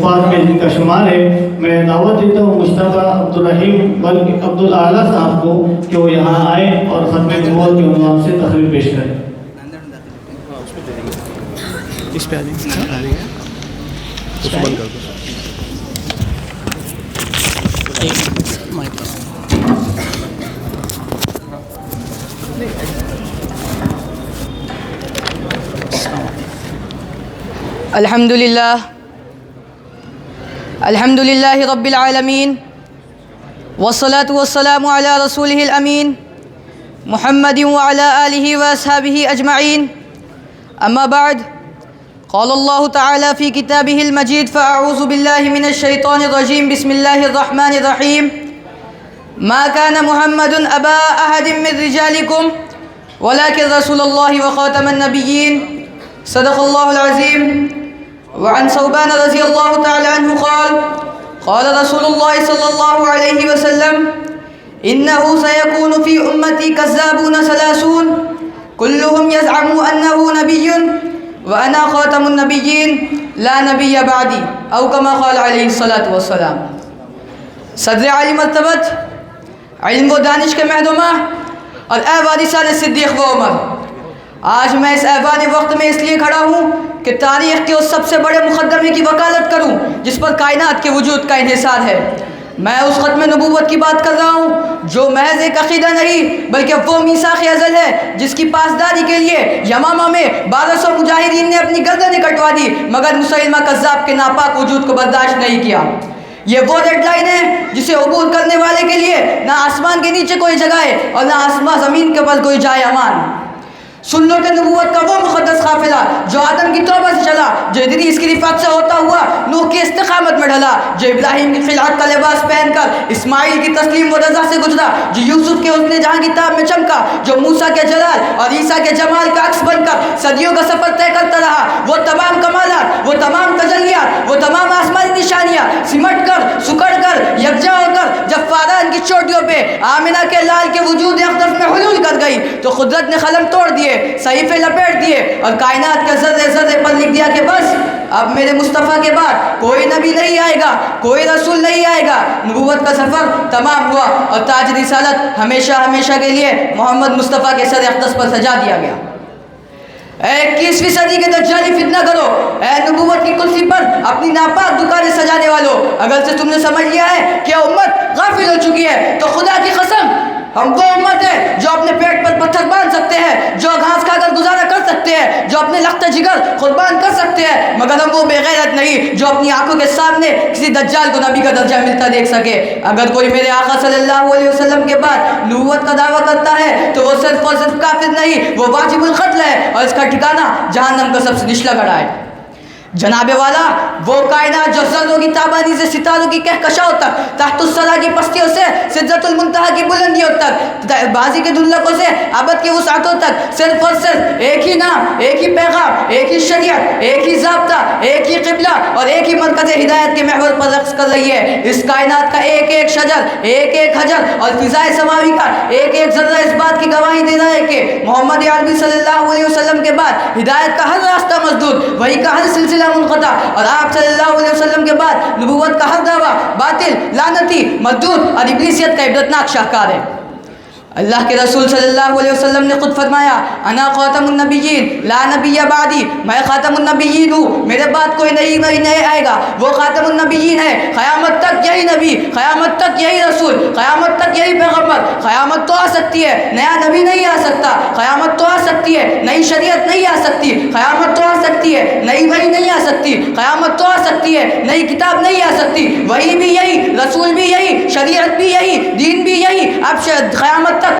حفاظ میں جن کا شمار ہے، میں دعوت دیتا ہوں مشتبہ عبدالرحیم بلکہ عبدالاعلیٰ صاحب کو کہ وہ یہاں آئیں اور ختم نبوت کے عنوان سے تقریر پیش کریں۔ اس پہ آ جائیں، اس کو بند کر دو۔ الحمد للہ رب العالمین والصلاة والسلام علی رسولہ الامین محمد وعلی آلہ واصحابہ اجمعین، اما بعد، قال اللہ تعالی فی کتابہ المجید فاعوذ باللہ من الشیطان الرجیم، بسم اللہ الرحمن الرحیم، ما كان محمد ابا احد من رجالکم ولكن رسول اللہ وخاتم النبیین، صدق اللہ العظیم۔ وعن ثوبان رضی اللہ تعالی عنہ قال قال رسول اللہ صلی اللہ علیہ وسلم انه سيكون في امتی كذابون ثلاثون كلهم يزعم انه نبی وانا خاتم النبیین لا نبی بعدی، او كما قال علیہ الصلاۃ والسلام۔ صدر عالی مرتبت، علم و دانش کے مہدمہ اور اے وارثان صدیق و عمر، آج میں اس ایوان وقت میں اس لیے کھڑا ہوں کہ تاریخ کے اس سب سے بڑے مقدمے کی وکالت کروں جس پر کائنات کے وجود کا انحصار ہے۔ میں اس ختم نبوت کی بات کر رہا ہوں جو محض ایک عقیدہ نہیں بلکہ وہ میثاق ازل ہے جس کی پاسداری کے لیے یمامہ میں 1200 مجاہدین نے اپنی گردنیں کٹوا دی مگر مسیلمہ کذاب کے ناپاک وجود کو برداشت نہیں کیا۔ یہ وہ ڈیڈ لائن ہے جسے عبور کرنے والے کے لیے نہ آسمان کے نیچے کوئی جگہ ہے اور نہ آسمان زمین کے اوپر کوئی جائے امان۔ سن لو کہ نبوت کا وہ مقدس قافلہ جو آدم کی توبہ سے چلا، جو ادریس کی رفعت سے ہوتا ہوا نوح کی استقامت میں ڈھلا، جو ابراہیم کی خلعت کا لباس پہن کر اسماعیل کی تسلیم و رضا سے گزرا، جو یوسف کے حسن جہاں کتاب میں چمکا، جو موسیٰ کے جلال اور عیسیٰ کے جمال کا عکس بن کر صدیوں کا سفر طے کرتا رہا، وہ تمام کمالات، وہ تمام تجلیات، وہ تمام آسمانی نشانیاں سمٹ کر سکڑ کر یکجا ہو کر جب فاران کی چوٹیوں پہ آمنہ کے لال کے وجود اقدس میں حلول کر گئی تو قدرت نے قلم توڑ دیے، صحیفے لپیٹ دیے اور کائنات کے ذرے ذرے پر لکھ دیا کہ بس اب میرے مصطفیٰ کے بعد کوئی نبی نہیں آئے گا، کوئی رسول نہیں آئے گا۔ نبوت کا سفر تمام ہوا اور تاج رسالت ہمیشہ ہمیشہ کے لیے محمد مصطفیٰ کے سر اقدس پر سجا دیا گیا۔ اے 21ویں صدی کے دجالی فتنہ کرو، اے نبوت کی کرسی پر اپنی ناپاک دکانیں سجانے والوں، اگر سے تم نے سمجھ لیا ہے کہ امت غافل ہو چکی ہے تو خدا کی قسم ہم وہ امت ہے جو اپنے پیٹ پر پتھر باندھ سکتے ہیں، جو گھاس کھا کر گزارا کر سکتے ہیں، جو اپنے لخت جگر قربان کر سکتے ہیں، مگر ہم وہ بے غیرت نہیں جو اپنی آنکھوں کے سامنے کسی دجال کو نبی کا درجہ ملتا دیکھ سکے۔ اگر کوئی میرے آقا صلی اللہ علیہ وسلم کے بعد نبوت کا دعویٰ کرتا ہے تو وہ صرف اور صرف کافر نہیں، وہ واجب القتل ہے اور اس کا ٹھکانہ جہنم کا سب سے نچلا گڑھا ہے۔ جناب والا، وہ کائنات جو ذروں کی تابانی سے ستاروں کی کہکشاؤں تک، تحت الثری کی پستیوں سے سدرۃ المنتہا کی بلندیوں تک، بازی کے دھندلکوں سے ابد کی وسعتوں تک صرف اور صرف ایک ہی نام، ایک ہی پیغام، ایک ہی شریعت، ایک ہی ضابطہ، ایک ہی قبلہ اور ایک ہی مرکز ہدایت کے محور پر رقص کر رہی ہے۔ اس کائنات کا ایک ایک شجر، ایک ایک حجر اور فضائے سماوی کا ایک ایک ذرہ اس بات کی گواہی دے رہا ہے کہ محمد عربی صلی اللہ علیہ وسلم کے بعد ہدایت کا ہر راستہ مسدود، وہی کا ہر سلسلہ منقطع، اور آپ صلی اللہ علیہ وسلم کے بعد نبوت کا ہر دعویٰ باطل، لعنتی، مردود اور ابلیسیت کا عبرتناک شاہکار ہے۔ اللہ کے رسول صلی اللہ علیہ وسلم نے خود فرمایا انا خاتم النبیین لا نبی بعدی، میں خاتم النبیین ہوں، میرے بعد کوئی نہیں آئے گا، وہ خاتم النبیین ہے۔ قیامت تک یہی نبی، قیامت تک یہی رسول، قیامت تک یہی پیغمبر۔ قیامت تو آ سکتی ہے، نیا نبی نہیں آ سکتا، قیامت تو آ سکتی ہے، نئی شریعت نہیں آ سکتی، قیامت تو آ سکتی ہے، نئی وحی نہیں آ سکتی، قیامت تو آ سکتی ہے، نئی کتاب نہیں آ سکتی، وحی بھی یہی، رسول بھی یہی، شریعت بھی یہی، دین بھی یہی، اب قیامت تک